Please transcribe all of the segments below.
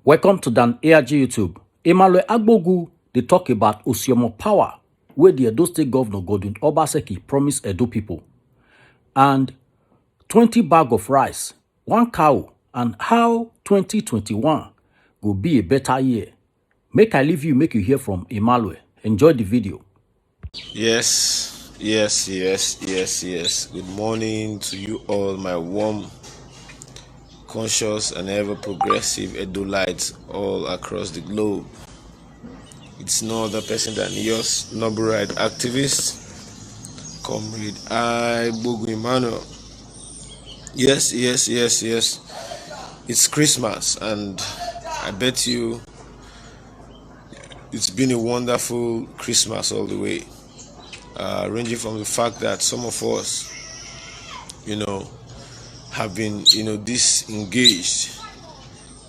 Welcome to Dan ARG YouTube. Emmanuel Agbogu, they talk about Osiomo power, where the Edo State Governor Godwin Obaseki promised Edo people. And 20 bag of rice, 1 cow, and how 2021 will be a better year. Make I leave you, make you hear from Emmanuel. Enjoy the video. Yes. Good morning to you all, my warm, conscious, and ever progressive Edolites all across the globe. It's no other person than yours, noble right activist, Comrade Agbogu Emmanuel. Yes. It's Christmas, and I bet you it's been a wonderful Christmas all the way. Ranging from the fact that some of us, have been, disengaged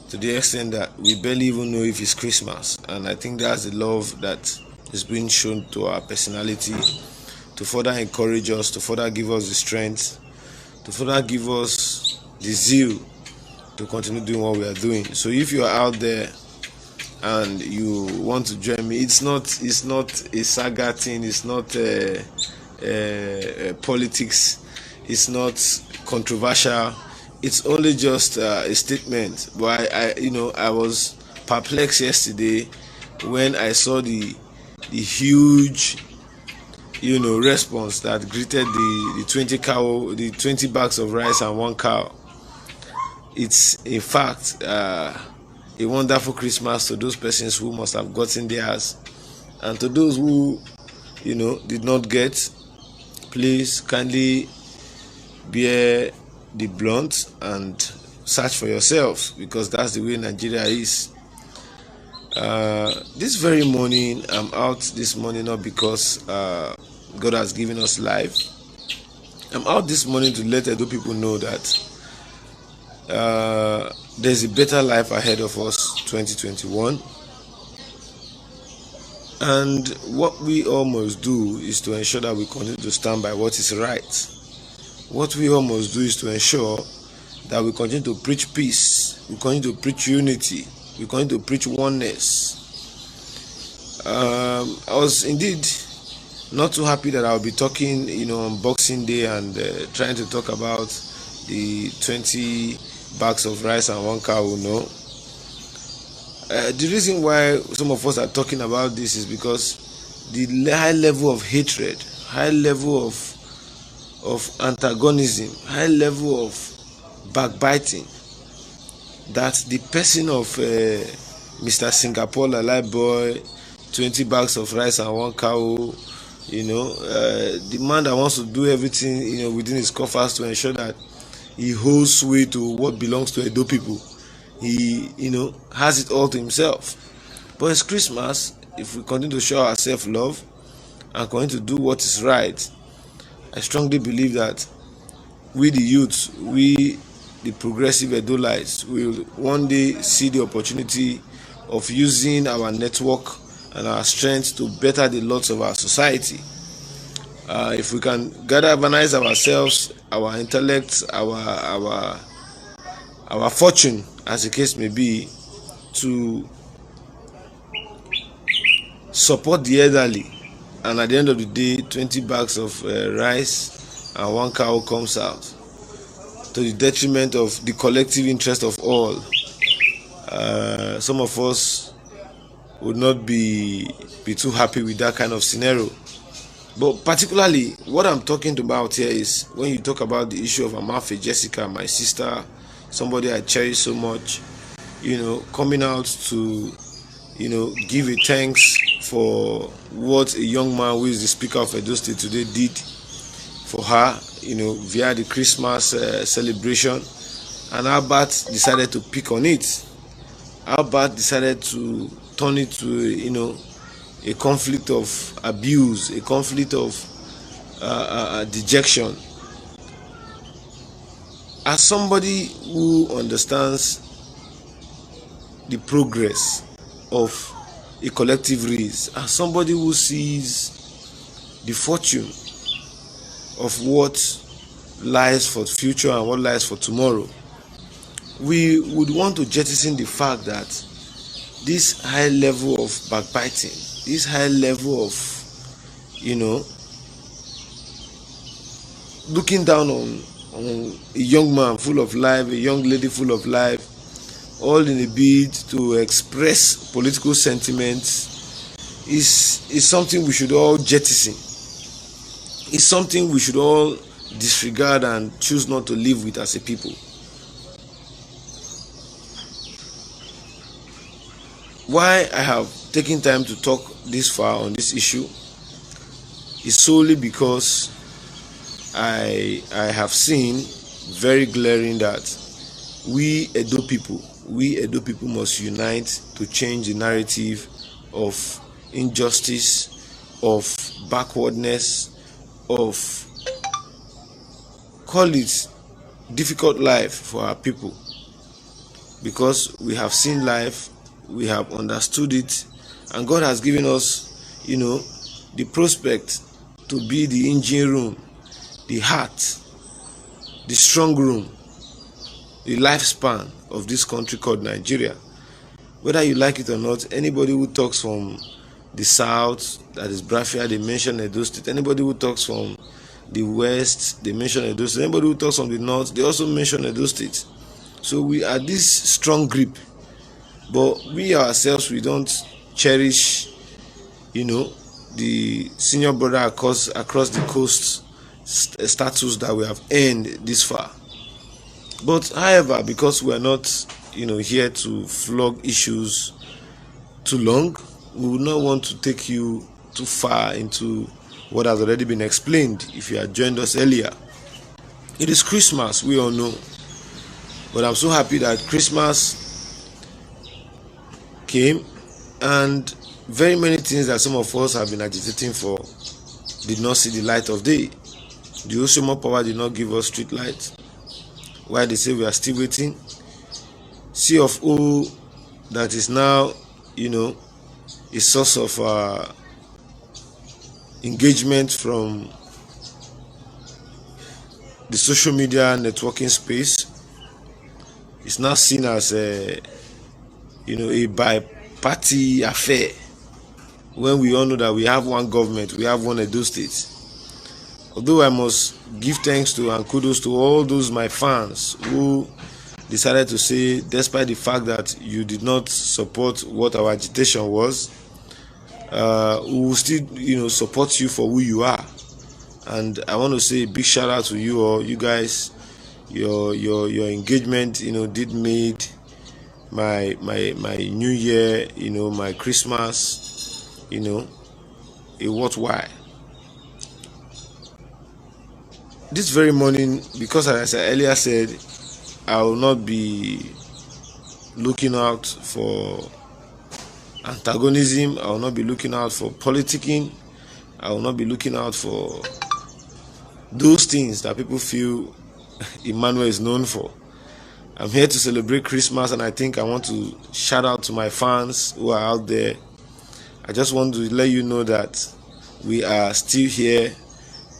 to the extent that we barely even know if it's Christmas. And I think that's the love that is being shown to our personality to further encourage us, to further give us the strength, to further give us the zeal to continue doing what we are doing. So if you are out there and you want to join me, it's not a saga thing, it's not politics, it's not controversial, it's only just a statement. But I was perplexed yesterday when I saw the huge response that greeted the 20 bags of rice and 1 cow. It's in fact a wonderful Christmas to those persons who must have gotten theirs, and to those who did not get, please kindly bear the blunt and search for yourselves, because that's the way Nigeria is. This very morning, I'm out this morning not because God has given us life. I'm out this morning to let Edo people know that there's a better life ahead of us, 2021. And what we all must do is to ensure that we continue to stand by what is right. What we all must do is to ensure that we continue to preach peace, we continue to preach unity, we continue to preach oneness. I was indeed not too happy that I'll be talking, on Boxing Day and trying to talk about the 20 bags of rice and 1 cow. The reason why some of us are talking about this is because the high level of hatred, high level of antagonism, high level of backbiting that the person of Mr. Singapore Lalai Boy, 20 bags of rice and 1 cow, the man that wants to do everything within his coffers to ensure that he holds sway to what belongs to Edo people. He has it all to himself. But it's Christmas. If we continue to show ourselves love and continue to do what is right, I strongly believe that we the youth, we the progressive Edolites, will one day see the opportunity of using our network and our strength to better the lots of our society. If we can galvanize ourselves, our intellect, our fortune, as the case may be, to support the elderly, and at the end of the day 20 bags of rice and 1 cow comes out to the detriment of the collective interest of all, some of us would not be too happy with that kind of scenario. But particularly what I'm talking about here is when you talk about the issue of Amafe Jessica, my sister, somebody I cherish so much, coming out to give a thanks for what a young man who is the Speaker of Edo State today did for her, via the Christmas celebration. And Albert decided to pick on it. Albert decided to turn it to a conflict of abuse, a conflict of dejection. As somebody who understands the progress of a collective race, as somebody who sees the fortune of what lies for the future and what lies for tomorrow, we would want to jettison the fact that this high level of backbiting, this high level of, looking down on a young man full of life, a young lady full of life, all in a bid to express political sentiments, is something we should all jettison. It's something we should all disregard and choose not to live with as a people. Why I have taken time to talk this far on this issue is solely because I have seen very glaring that we Edo people must unite to change the narrative of injustice, of backwardness, of, call it, difficult life for our people. Because we have seen life, we have understood it, and God has given us, the prospect to be the engine room, the heart, the strong room, the lifespan of this country called Nigeria. Whether you like it or not, anybody who talks from the south, that is Biafra, they mention Edo State. Anybody who talks from the west, they mention Edo State. Anybody who talks from the north, they also mention Edo State. So we are this strong grip, but we ourselves, we don't cherish, the senior brother across the coast status that we have earned this far. But however, because we are not, here to flog issues too long, we would not want to take you too far into what has already been explained. If you had joined us earlier, it is Christmas, we all know. But I'm so happy that Christmas came, and very many things that some of us have been agitating for did not see the light of day. The Oshomo Power did not give us street light. Why they say we are still waiting. C of O, that is now, a source of engagement from the social media networking space, is now seen as a bi-party affair, when we all know that we have one government, we have one Edo State. Although I must give thanks to and kudos to all those my fans who decided to say, despite the fact that you did not support what our agitation was, we will still support you for who you are. And I want to say a big shout out to you all. You guys, your engagement did made my new year, my Christmas, a worthwhile. This very morning, because as I earlier said, I will not be looking out for antagonism, I will not be looking out for politicking, I will not be looking out for those things that people feel Emmanuel is known for. I'm here to celebrate Christmas, and I think I want to shout out to my fans who are out there. I just want to let you know that we are still here,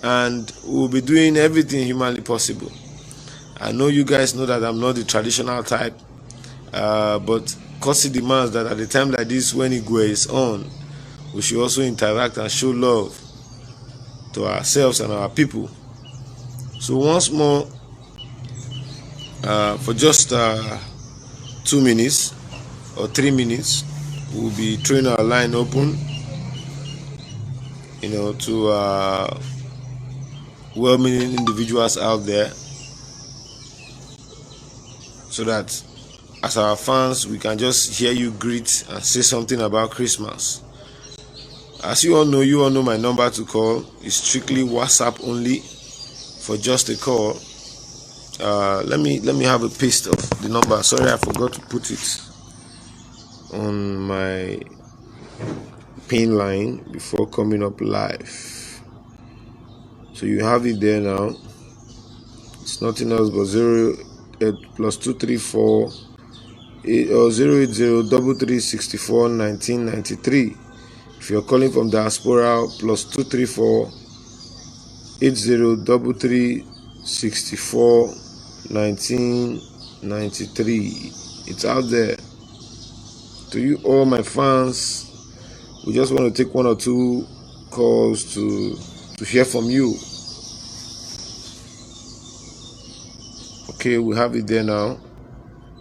and we'll be doing everything humanly possible. I know you guys know that I'm not the traditional type, but courtesy demands that at a time like this, when Igwe is on, we should also interact and show love to ourselves and our people. So once more, for just 2 minutes or 3 minutes, we'll be throwing our line open, to well-meaning individuals out there, so that as our fans, we can just hear you greet and say something about Christmas. As you all know my number to call is strictly WhatsApp only, for just a call. Let me have a paste of the number. Sorry, I forgot to put it on my pin line before coming up live. So you have it there now. It's nothing else but +234 08033641993. If you're calling from diaspora, +234 8033641993. 93. It's out there. To you, all my fans, we just want to take one or two calls to hear from you. Okay, we have it there now.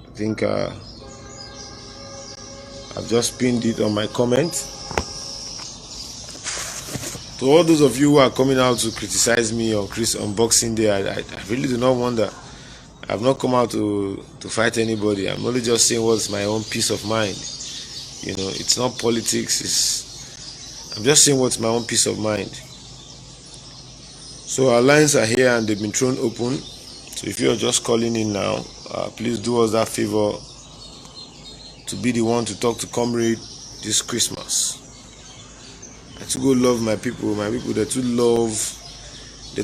I think I've just pinned it on my comment. To all those of you who are coming out to criticize me on Chris Unboxing Day, I really do not wonder. I've not come out to fight anybody. I'm only just saying what's my own peace of mind. You know, it's not politics. I'm just saying what's my own peace of mind. So our lines are here and they've been thrown open. So if you're just calling in now, please do us that favor to be the one to talk to Comrade this Christmas. I too go love my people. My people, they too love to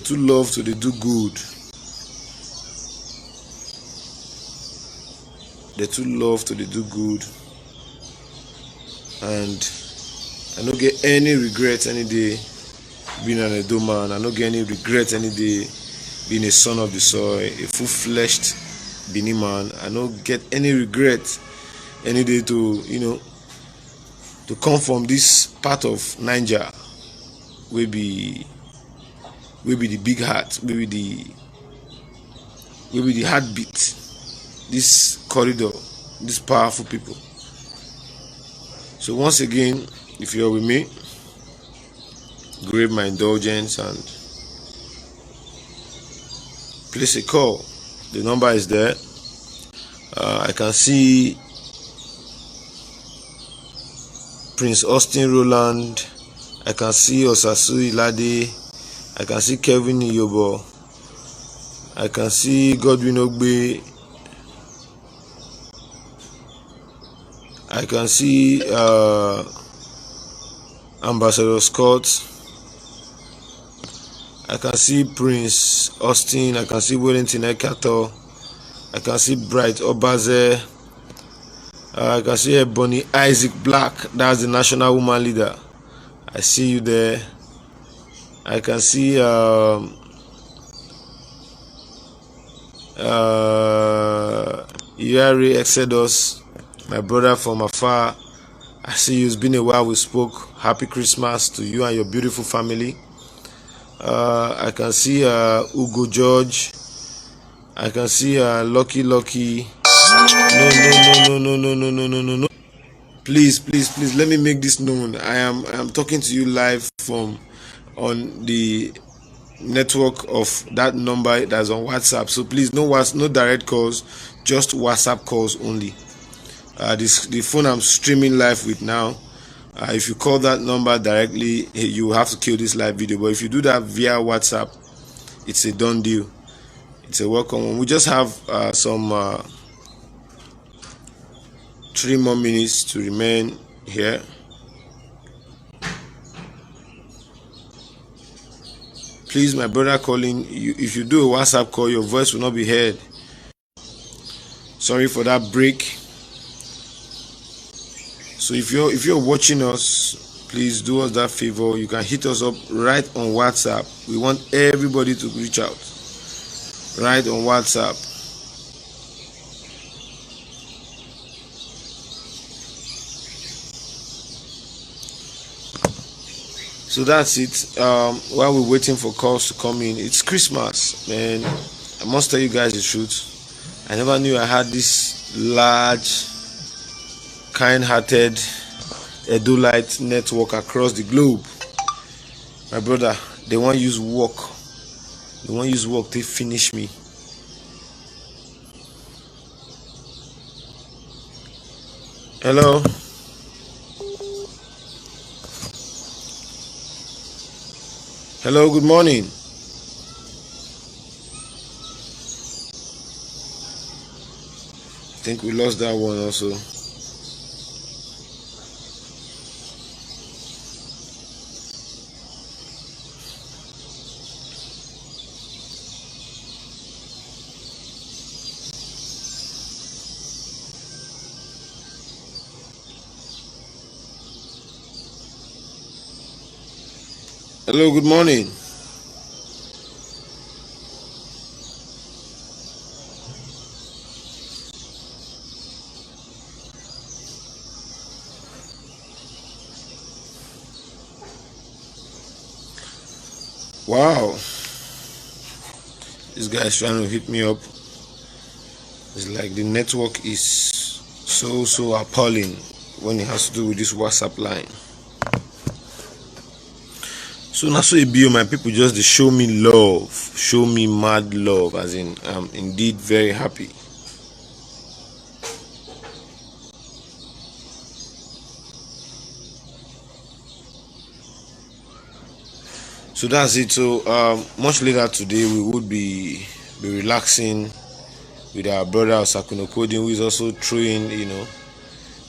they do good. They too love to they do good. And I don't get any regrets any day being an Edo man. I don't get any regrets any day being a son of the soil, a full-fleshed Bini man. I don't get any regret any day to, you know, to come from this part of Niger, will be the big heart, will be the heartbeat, this corridor, these powerful people. So once again, if you're with me, grab my indulgence and place a call. The number is there. I can see Prince Austin Roland, I can see Osasu Ilade, I can see Kevin Iyobo, I can see Godwin Ogbe, I can see Ambassador Scott, I can see Prince Austin, I can see Wellington Ekato, I can see Bright Obaze, I can see Ebony Isaac Black, that's the national woman leader. I see you there. I can see Yari Exodus, my brother from afar. I see you. It's been a while we spoke. Happy Christmas to you and your beautiful family. I can see Ugo George. I can see Lucky. No. Please, let me make this known. I am talking to you live from on the network of that number that's on WhatsApp. So please, no direct calls, just WhatsApp calls only. The phone I'm streaming live with now. If you call that number directly, you will have to kill this live video. But if you do that via WhatsApp, it's a done deal. It's a welcome one. We just have some 3 more minutes to remain here. Please, my brother calling you, if you do a WhatsApp call, your voice will not be heard. Sorry for that break. So if you're watching us, please do us that favor. You can hit us up right on WhatsApp. We want everybody to reach out right on WhatsApp. So that's it. While we're waiting for calls to come in, it's Christmas, man. I must tell you guys the truth. I never knew I had this large, kind-hearted Edolite network across the globe. My brother, they want to use work. They want to use work to finish me. Hello. Hello, good morning. I think we lost that one also. Hello, good morning. Wow, this guy is trying to hit me up. It's like the network is so appalling when it has to do with this WhatsApp line. So now, so ABO, my people just they show me love, show me mad love, as in I'm indeed very happy. So that's it. So much later today we would be relaxing with our brother Osakuno Coding, who is also throwing, a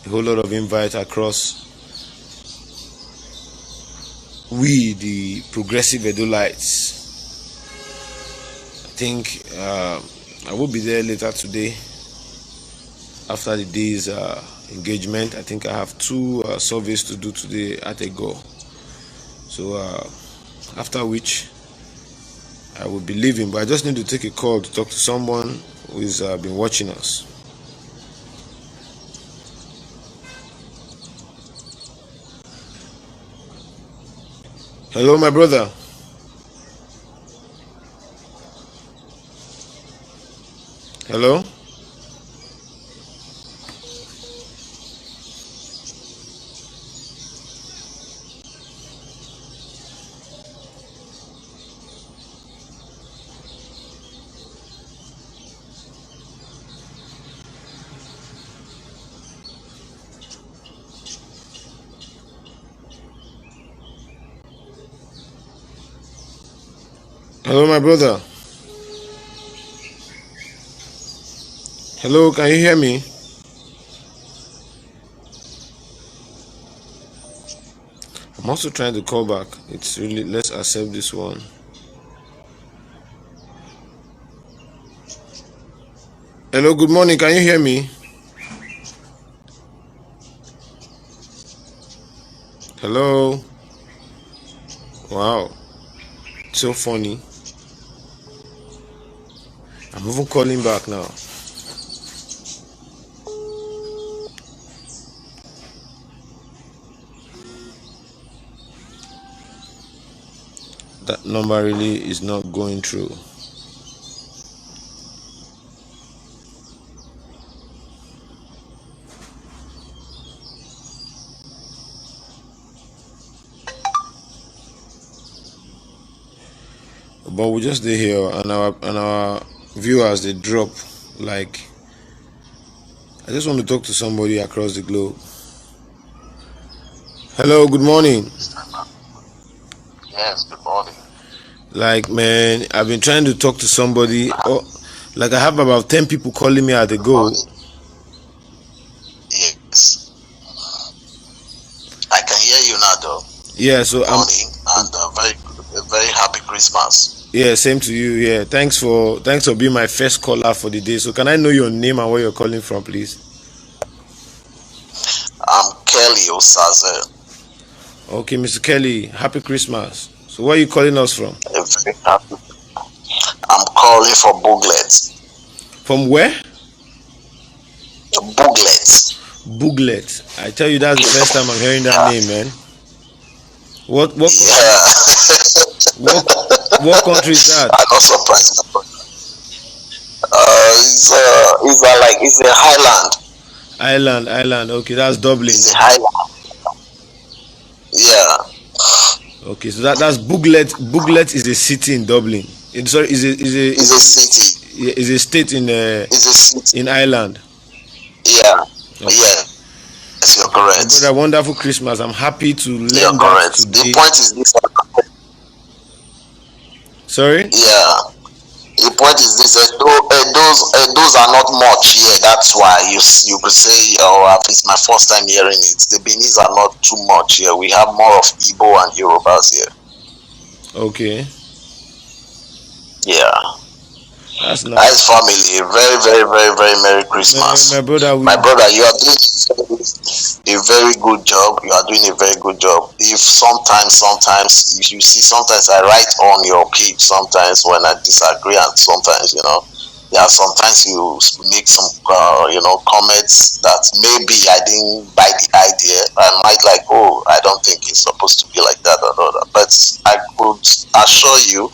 whole lot of invites across. We, the progressive Edolites. I think I will be there later today after the day's engagement. I think I have 2 surveys to do today at a go. So after which I will be leaving, but I just need to take a call to talk to someone who's been watching us. Hello, my brother. Hello. Hello, my brother. Hello, can you hear me? I'm also trying to call back. It's really, let's accept this one. Hello, good morning. Can you hear me? Hello. Wow. So funny. I'm even calling back now. That number really is not going through. But we just stay here, and our viewers, they drop. Like, I just want to talk to somebody across the globe. Hello, good morning. Yes, good morning. Like, man, I've been trying to talk to somebody. Like, I have about 10 people calling me at a go. Yes, I can hear you now, though. Yeah, so Good morning, and a very happy Christmas. Yeah, same to you. Yeah, thanks for being my first caller for the day. So can I know your name and where you're calling from, please? I'm Kelly Osaze. Okay, Mr. Kelly, happy Christmas. So where are you calling us from? Very happy. I'm calling for Booglet. From where? Booglet. Booglet. I tell you, that's the first time I'm hearing that name, man. What Yeah. what country is that? I'm not surprised. It's a highland. Ireland. Okay, that's Dublin. It's a highland. Yeah. Okay, so that's Booglet. Booglet is a city in Dublin. It's a city. Yeah, it's a state in It's a city. in Ireland. Yeah. Okay. Yeah. Yes, you're correct. But a wonderful Christmas. I'm happy to learn You're that correct. today. The point is this. Sorry? Yeah. The point is this: those are not much here. That's why you could say, oh, it's my first time hearing it. The Benis are not too much here. We have more of Igbo and Yorubas here. Okay. Yeah. That's nice. Nice family. Very, very, very, very Merry Christmas. My brother, you are doing a very good job. You are doing a very good job. If sometimes you see, sometimes I write on your page sometimes when I disagree, and sometimes Yeah, sometimes you make some comments that maybe I didn't buy the idea. I might like, oh, I don't think it's supposed to be like that or that. But I could assure you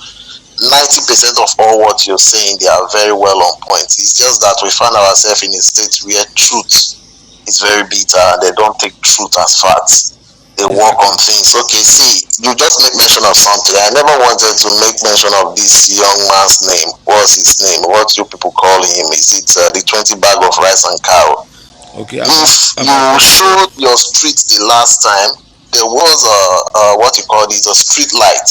90% of all what you're saying, they are very well on point. It's just that we find ourselves in a state where truth is very bitter and they don't take truth as facts. They work on things. Okay, see, you just make mention of something. I never wanted to make mention of this young man's name. What's his name? What you people call him? Is it the 20 bag of rice and cow? Okay. If you showed your street the last time, there was what you call it, a street light,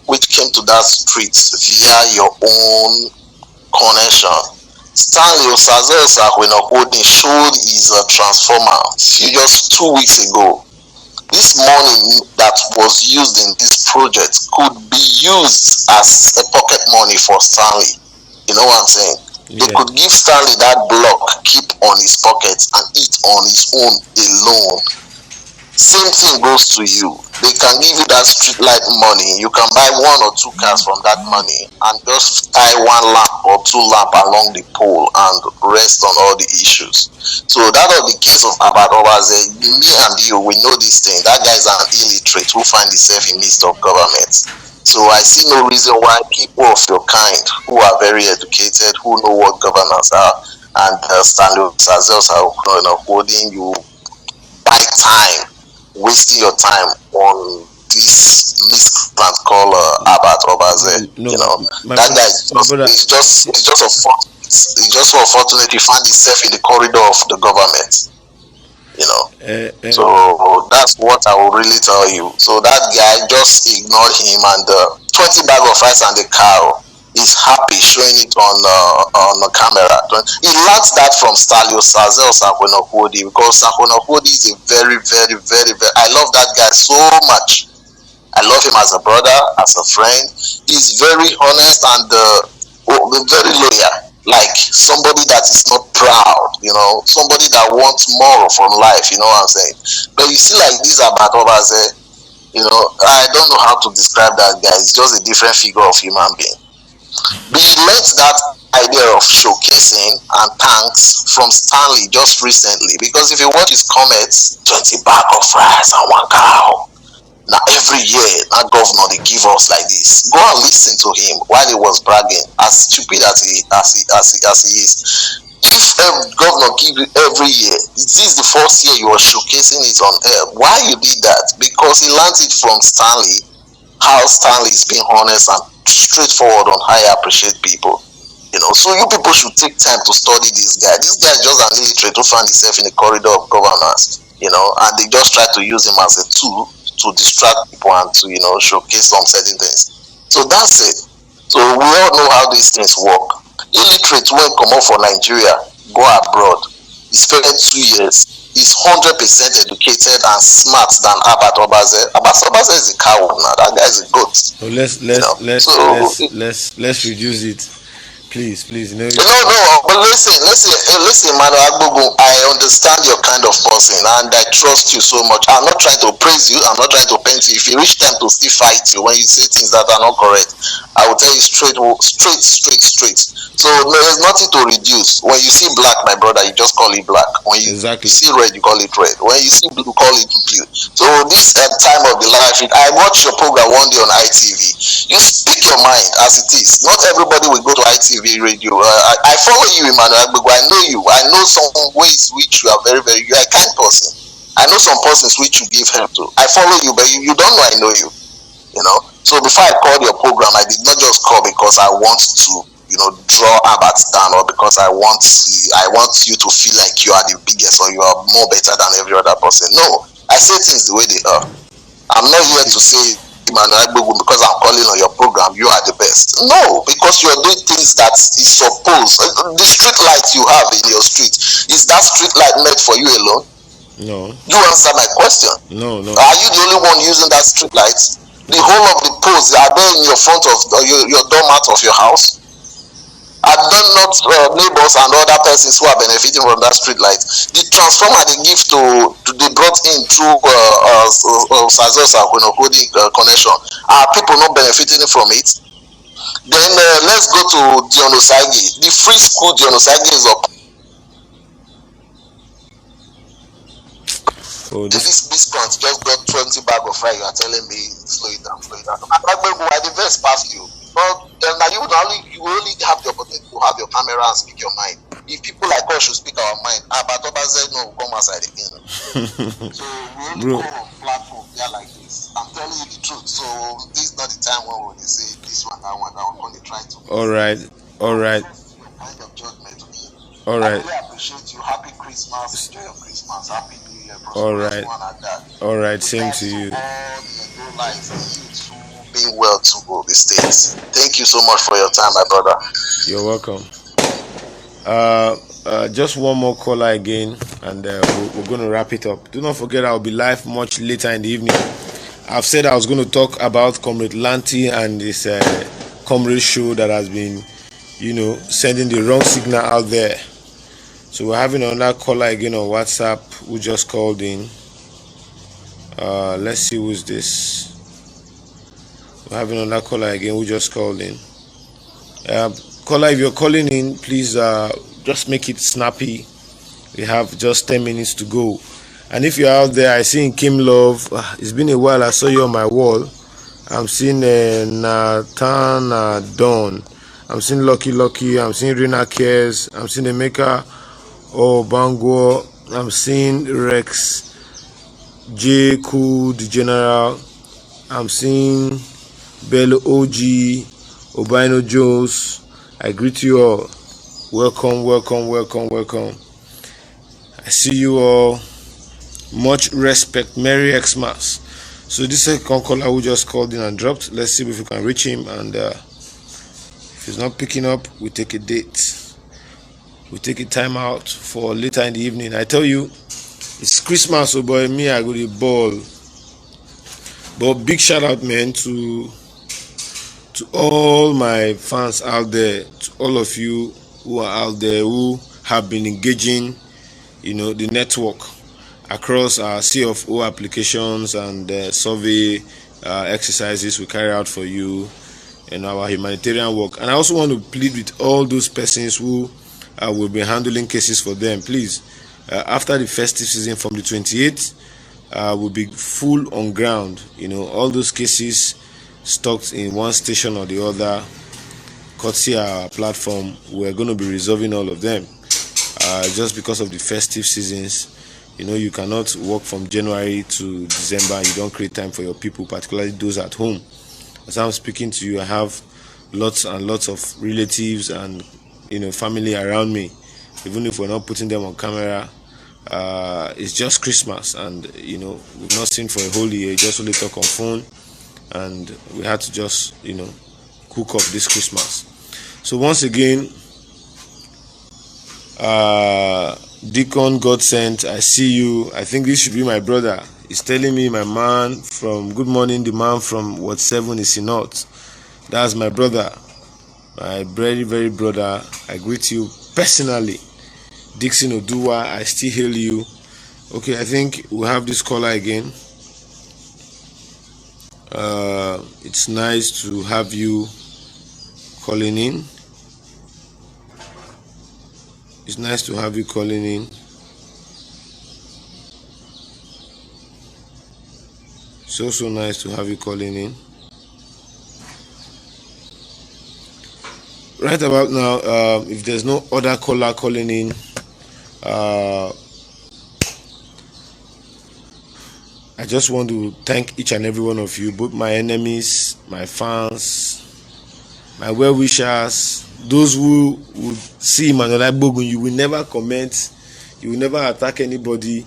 which came to that street via your own connection. Stanley Osaze Osakwenokwodin showed his transformer just 2 weeks ago. This money that was used in this project could be used as a pocket money for Stanley. You know what I'm saying? They could give Stanley that block, keep on his pocket and eat on his own alone. Same thing goes to you. They can give you that street light money. You can buy 1 or 2 cars from that money and just tie 1 lamp or 2 lamp along the pole and rest on all the issues. So that was the case of Abat Obaze. Me and you, we know this thing. That guy is an illiterate who find himself in midst of government. So I see no reason why people of your kind who are very educated, who know what governance are, and Stanley Osaze Osakwenokwodin, you buy time, wasting your time on this miscreant called Abat Obaze. That guy is just unfortunate he found himself in the corridor of the government. So that's what I will really tell you. So that guy, just ignore him, and 20 bag of rice and the cow is happy showing it on the camera. He learned that from Stanley Osaze Osakwenokwodin, because Osakwenokwodin is a very, very, very, very, I love that guy so much. I love him as a brother, as a friend. He's very honest and very loyal, like somebody that is not proud, somebody that wants more from life, you know what I'm saying? But you see, like this Abat Obaze, I don't know how to describe that guy. It's just a different figure of human being. We learned that idea of showcasing and thanks from Stanley just recently, because if you watch his comments, 20 bag of rice and 1 cow. Now every year that governor they give us like this. Go and listen to him while he was bragging, as stupid as he is. If governor give you every year, this is the first year you are showcasing it on air. Why you did that? Because he learned it from Stanley, how Stanley is being honest and straightforward on how I appreciate people. So you people should take time to study this guy. This guy is just an illiterate who found himself in the corridor of governance, and they just try to use him as a tool to distract people and to showcase some certain things. So that's it. So we all know how these things work. Illiterate when come out for Nigeria, go abroad. He spent 2 years. He's 100% educated and smart than Abat Obaze. Abat Obaze is a coward now. That guy is a goat. So let's reduce it. Please. No, but listen, Emmanuel Agbogun, I understand your kind of person and I trust you so much. I'm not trying to praise you, I'm not trying to paint you. If you reach time to still fight you when you say things that are not correct, I will tell you straight. So there's nothing to reduce. When you see black, my brother, you just call it black. When you see red, you call it red. When you see blue, call it blue. So this time of the life, I watched your program one day on ITV. You speak your mind as it is. Not everybody will go to ITV radio. I follow you, Emmanuel Agbogun. I know you. I know some ways which you are very, very, you are a kind person. I know some persons which you give help to. I follow you, but you don't know I know you. So before I called your program, I did not just call because I want to, draw Abat down, or because I want you to feel like you are the biggest or you are more better than every other person. No, I say things the way they are. I'm not here to say, Emmanuel Agbogun, because I'm calling on your program, you are the best. No, because you are doing things that is supposed. The street light you have in your street, is that street light meant for you alone? No. You answer my question. No. Are you the only one using that street light? The whole of the poles are there in your front of your doormat of your house? Are there not neighbors and other persons who are benefiting from that street light? The transformer they give they brought in through Osaze Osakwenokwodin connection, are people not benefiting from it? Then let's go to Dionosagi. The free school Dionosagi is up. Oh, And this biscuit just got 20 bag of fry. You are telling me slow it down, slow it down. I the verse past you. But then now you only have the opportunity to have your camera and speak your mind. If people like us should speak our mind, but Oba said no, come outside again. So we only go on platform like this. I'm telling you the truth. So this is not the time when we say this one, that one, when they try to. All right. Kind of judgment to me. All right. I really appreciate you. Happy Christmas. Enjoy your Christmas. Happy New Year. All right. All right. Same to you. Being well to go the States. Thank you so much for your time, my brother. You're welcome. Just one more caller again, and we're going to wrap it up. Do not forget, I'll be live much later in the evening. I've said I was going to talk about Comrade Lanty and this Comrade show that has been, sending the wrong signal out there. So we're having another caller again on WhatsApp who just called in. Let's see who's this. We're having another caller again who just called in. Caller, if you're calling in, please just make it snappy. We have just 10 minutes to go. And if you're out there, I see Kim Love. It's been a while. I saw you on my wall. I'm seeing Nathan Dawn. I'm seeing Lucky. I'm seeing Rina Cares. I'm seeing Emeka Bango. I'm seeing Rex J. Cool, the General. I'm seeing Bello OG, Obino Jones. I greet you all. Welcome. I see you all. Much respect. Merry Xmas. So this second caller who just called in and dropped. Let's see if we can reach him. And if he's not picking up, we take a date. We take a time out for later in the evening. I tell you, it's Christmas, so boy, me, I go to ball. But big shout out, man, to all my fans out there, to all of you who are out there who have been engaging, the network across our CFO applications and survey exercises we carry out for you in our humanitarian work. And I also want to plead with all those persons who will be handling cases for them. Please, after the festive season from the 28th, we'll be full on ground. All those cases stocked in one station or the other, courtesy our platform, we're going to be resolving all of them. Just because of the festive seasons, you cannot work from January to December and you don't create time for your people, particularly those at home. As I'm speaking to you, I have lots and lots of relatives and family around me. Even if we're not putting them on camera, it's just Christmas, and we've not seen for a whole year. Just only talk on phone, and we had to just cook up this Christmas. So once again, Deacon God sent, I see you. I think this should be my brother. He's telling me my man from Good Morning, the man from Ward 7 is in North. That's my brother, my very, very brother. I greet you personally. Dixon Oduwa, I still hail you. Okay, I think we'll have this caller again. It's nice to have you calling in. It's nice to have you calling in. So nice to have you calling in. Right about now, if there's no other caller calling in, I just want to thank each and every one of you, both my enemies, my fans, my well-wishers, those who would see Emmanuel Agbogun. You will never comment, you will never attack anybody,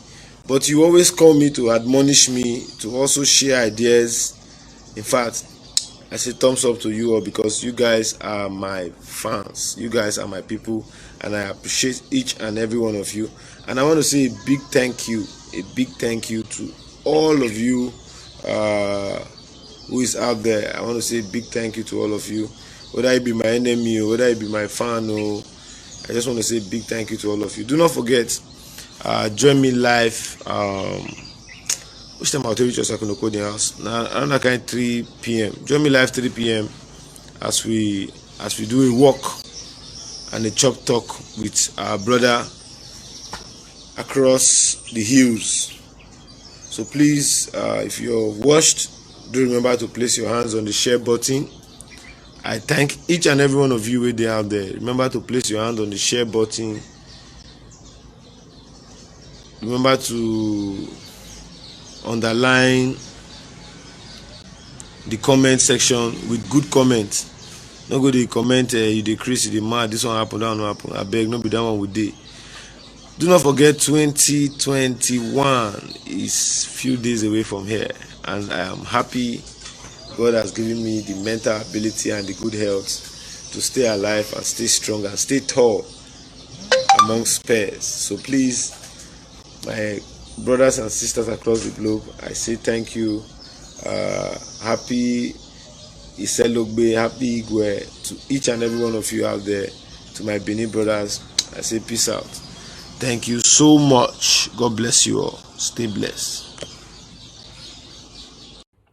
but you always call me to admonish me, to also share ideas. In fact, I say thumbs up to you all, because you guys are my fans, you guys are my people, and I appreciate each and every one of you. And I want to say a big thank you to all of you who is out there. I want to say a big thank you to all of you, whether it be my enemy or whether it be my fan. Or I just want to say a big thank you to all of you. Do not forget, join me live. Which time I'll tell you just I can record the house now. Around 3 p.m. Join me live 3 p.m. as we do a walk and a chop talk with our brother across the hills. So please, if you're watched, do remember to place your hands on the share button. I thank each and every one of you waiting out there. Remember to place your hand on the share button. Remember to underline the comment section with good comments. No go dey comment you decrease the mad, this one happen, that one happen. I beg, no be that one with day. Do not forget 2021 is few days away from here, and I am happy God has given me the mental ability and the good health to stay alive and stay strong and stay tall amongst peers. So please, my brothers and sisters across the globe, I say thank you. Happy Iselogbe, happy Igwe to each and every one of you out there. To my Benin brothers, I say peace out. Thank you so much. God bless you all. Stay blessed.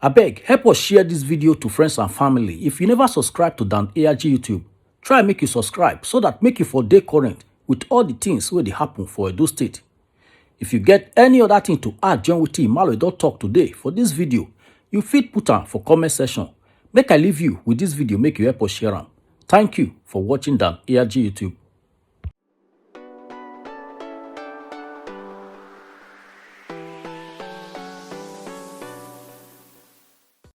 Abeg, help us share this video to friends and family. If you never subscribe to Dan ARG YouTube, try make you subscribe so that make you for day current with all the things where they happen for Edo State. If you get any other thing to add join with Emmanuel don talk today for this video, you fit put am for comment section. Make I leave you with this video, make you help us share am. Thank you for watching Dan ARG YouTube.